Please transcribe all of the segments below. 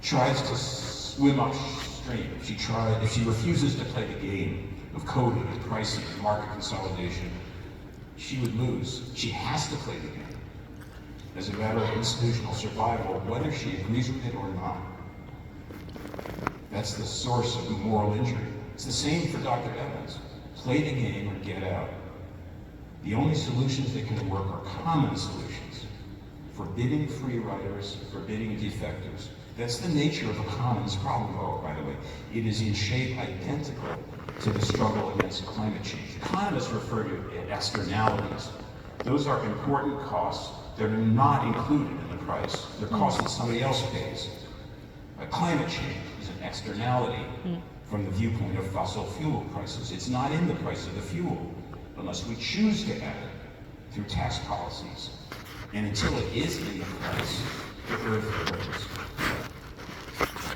tries to swim upstream, if she refuses to play the game of coding and pricing and market consolidation, she would lose. She has to play the game as a matter of institutional survival, whether she agrees with it or not. That's the source of moral injury. It's the same for Dr. Evans. Play the game or get out. The only solutions that can work are common solutions. Forbidding free riders, forbidding defectors. That's the nature of a commons problem, by the way. It is in shape identical to the struggle against climate change. Economists refer to externalities. Those are important costs that are not included in the price. They're costs that somebody else pays. Climate change is an externality from the viewpoint of fossil fuel prices. It's not in the price of the fuel unless we choose to add it through tax policies. And until it is in the price, the earth hurts.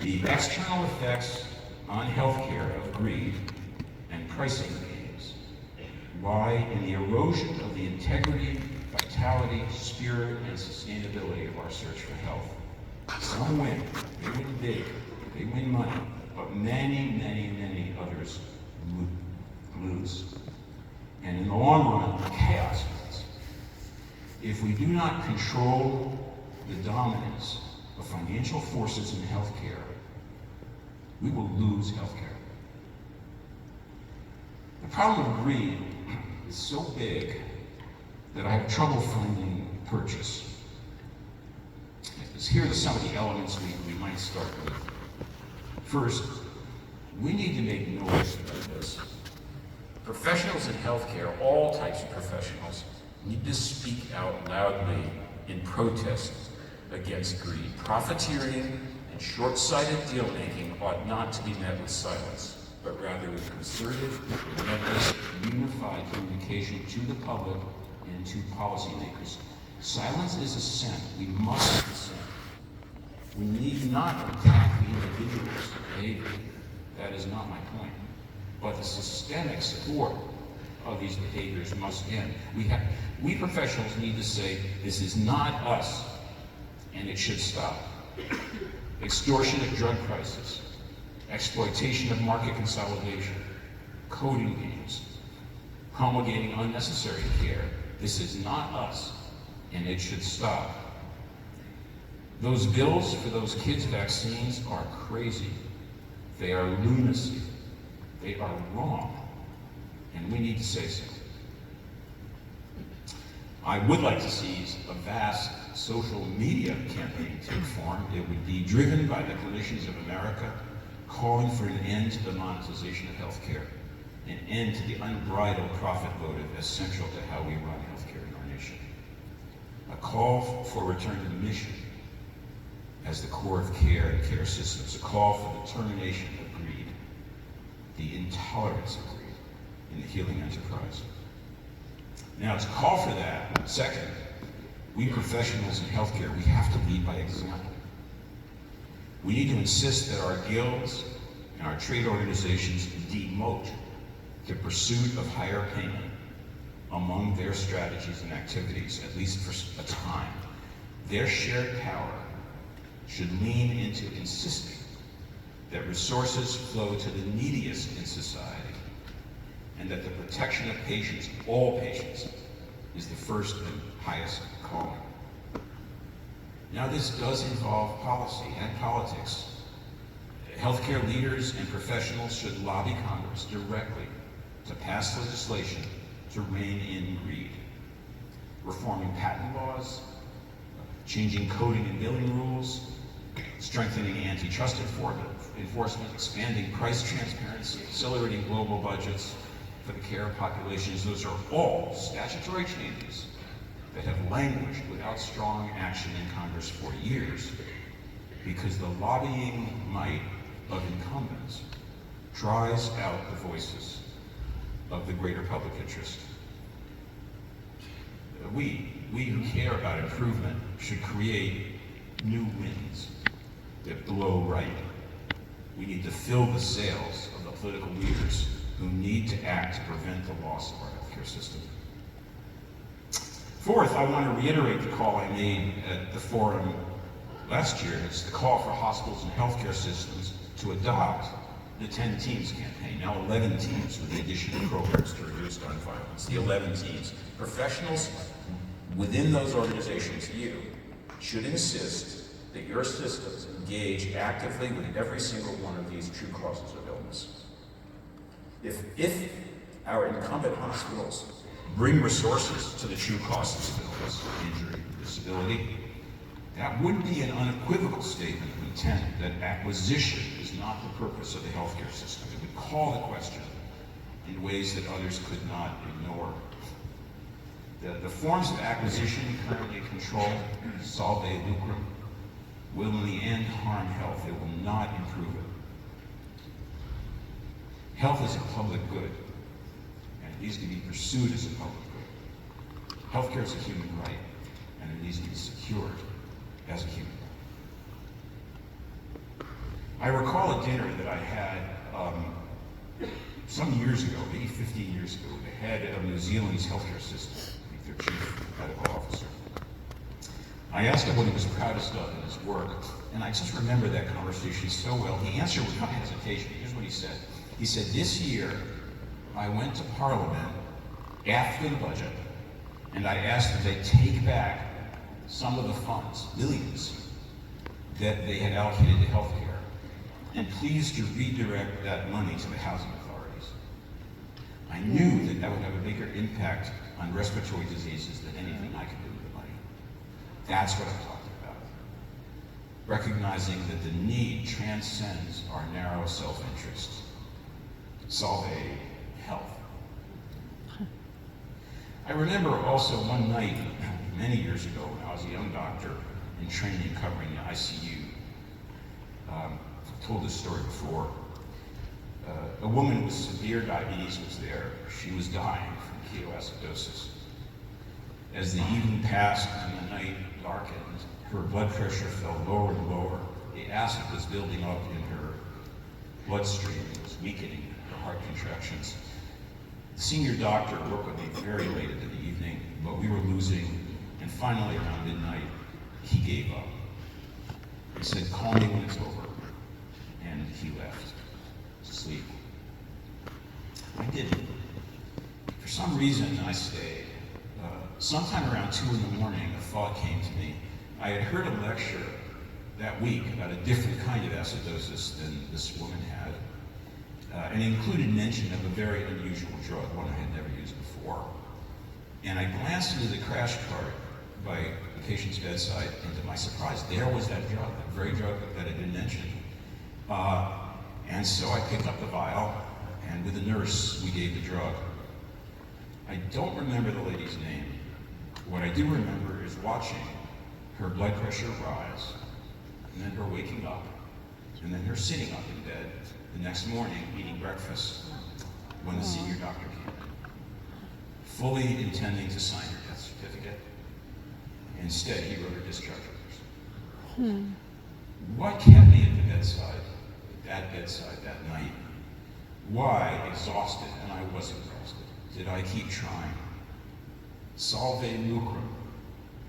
The external effects on healthcare of greed and pricing games lie in the erosion of the integrity, vitality, spirit, and sustainability of our search for health. Some win, they win big, they win money, but many, many, many others lose. And in the long run, chaos wins. If we do not control the dominance of financial forces in healthcare, we will lose healthcare. The problem of greed is so big that I have trouble finding purchase. Here are some of the elements we might start with. First, we need to make noise about this. Professionals in healthcare, all types of professionals, need to speak out loudly in protest against greed. Profiteering and short-sighted deal-making ought not to be met with silence, but rather with concerted, relentless, unified communication to the public and to policymakers. Silence is assent. We must dissent. We need not attack the individual's behavior. That is not my point. But the systemic support of these behaviors must end. We professionals need to say, this is not us, and it should stop. Extortion of drug prices, exploitation of market consolidation, coding games, promulgating unnecessary care. This is not us, and it should stop. Those bills for those kids' vaccines are crazy. They are lunacy. They are wrong, and we need to say so. I would like to see a vast social media campaign take form. It would be driven by the clinicians of America, calling for an end to the monetization of healthcare, an end to the unbridled profit motive essential to how we run healthcare in our nation. A call for return to the mission as the core of care and care systems, a call for the termination of greed, the intolerance of greed in the healing enterprise. Now, to call for that, second, we professionals in healthcare, we have to lead by example. We need to insist that our guilds and our trade organizations demote the pursuit of higher payment among their strategies and activities, at least for a time. Their shared power should lean into insisting that resources flow to the neediest in society, and that the protection of patients, all patients, is the first and highest calling. Now, this does involve policy and politics. Healthcare leaders and professionals should lobby Congress directly to pass legislation to rein in greed, reforming patent laws, changing coding and billing rules, strengthening antitrust enforcement, expanding price transparency, accelerating global budgets for the care of populations. Those are all statutory changes that have languished without strong action in Congress for years because the lobbying might of incumbents dries out the voices of the greater public interest. We who care about improvement should create new winds that blow right. We need to fill the sails of the political leaders who need to act to prevent the loss of our healthcare system. Fourth, I want to reiterate the call I made at the forum last year, it's the call for hospitals and healthcare systems to adopt the 10 Teams campaign, now 11 teams with the addition of programs to reduce gun violence. The 11 teams. Professionals within those organizations, you, should insist that your systems engage actively with every single one of these true causes of illness. If our incumbent hospitals bring resources to the true causes of illness, injury, disability, that would be an unequivocal statement of intent that acquisition is not the purpose of the healthcare system. It would call the question in ways that others could not ignore. The forms of acquisition currently controlled, salve lucrum, will in the end harm health. It will not improve it. Health is a public good, and it needs to be pursued as a public good. Healthcare is a human right, and it needs to be secured as a human right. I recall a dinner that I had some years ago, maybe 15 years ago, with the head of New Zealand's healthcare system, their chief medical officer. I asked him what he was proudest of in his work, and I just remember that conversation so well. He answered without hesitation. Here's what he said. He said, "This year, I went to Parliament after the budget, and I asked that they take back some of the funds, millions, that they had allocated to healthcare, and please to redirect that money to the housing authorities." I knew that that would have a bigger impact on respiratory diseases than anything I could do with the money. That's what I'm talking about. Recognizing that the need transcends our narrow self-interest. Salve health. I remember also one night, many years ago, when I was a young doctor in training covering the ICU. I've told this story before. A woman with severe diabetes was there. She was dying from ketoacidosis. As the evening passed and the night darkened, her blood pressure fell lower and lower. The acid was building up in her bloodstream. It was weakening her heart contractions. The senior doctor worked with me very late into the evening, but we were losing, and finally around midnight, he gave up. He said, "Call me when it's over," and he left to sleep. I didn't. For some reason, I stayed. Sometime around 2 in the morning, a thought came to me. I had heard a lecture that week about a different kind of acidosis than this woman had, and it included mention of a very unusual drug, one I had never used before. And I glanced into the crash cart by the patient's bedside, and to my surprise, there was that drug, that very drug that had been mentioned. And so I picked up the vial, and with the nurse, we gave the drug. I don't remember the lady's name. What I do remember is watching her blood pressure rise, and then her waking up, and then her sitting up in bed the next morning eating breakfast when the senior doctor came in, fully intending to sign her death certificate. Instead, he wrote her discharge orders. What kept me at the bedside, that night? Why, exhausted, and I was exhausted, did I keep trying? Salve lucrum,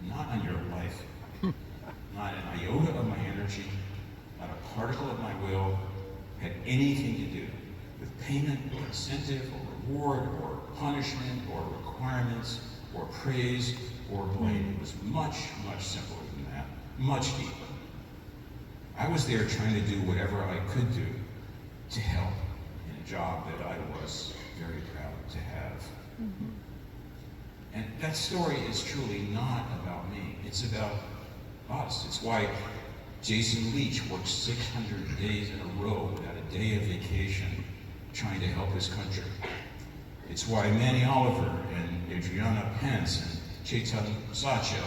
not on your life, not an iota of my energy, not a particle of my will, had anything to do with payment or incentive or reward or punishment or requirements or praise or blame. It was much, much simpler than that, much deeper. I was there trying to do whatever I could do to help in a job that I was very proud to have. And that story is truly not about me. It's about us. It's why Jason Leach worked 600 days in a row without a day of vacation trying to help his country. It's why Manny Oliver and Adriana Pence and Chetan Satya,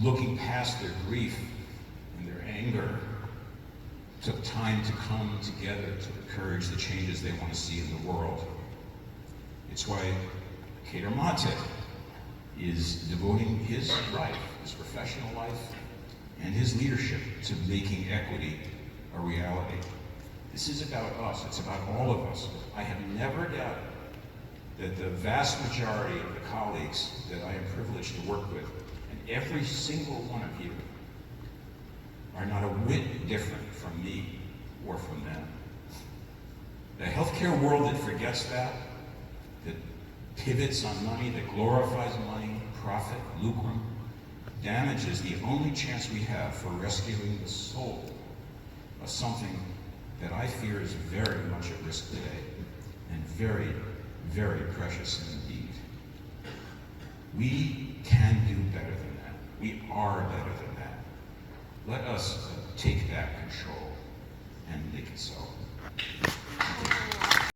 looking past their grief and their anger, took time to come together to encourage the changes they want to see in the world. It's why Kader Mate is devoting his life, his professional life, and his leadership to making equity a reality. This is about us. It's about all of us. I have never doubted that the vast majority of the colleagues that I am privileged to work with, and every single one of you, are not a whit different from me or from them. The healthcare world that forgets that pivots on money, that glorifies money, profit, lucrum, damages the only chance we have for rescuing the soul of something that I fear is very much at risk today, and very, very precious indeed. We can do better than that. We are better than that. Let us take that control and make it so.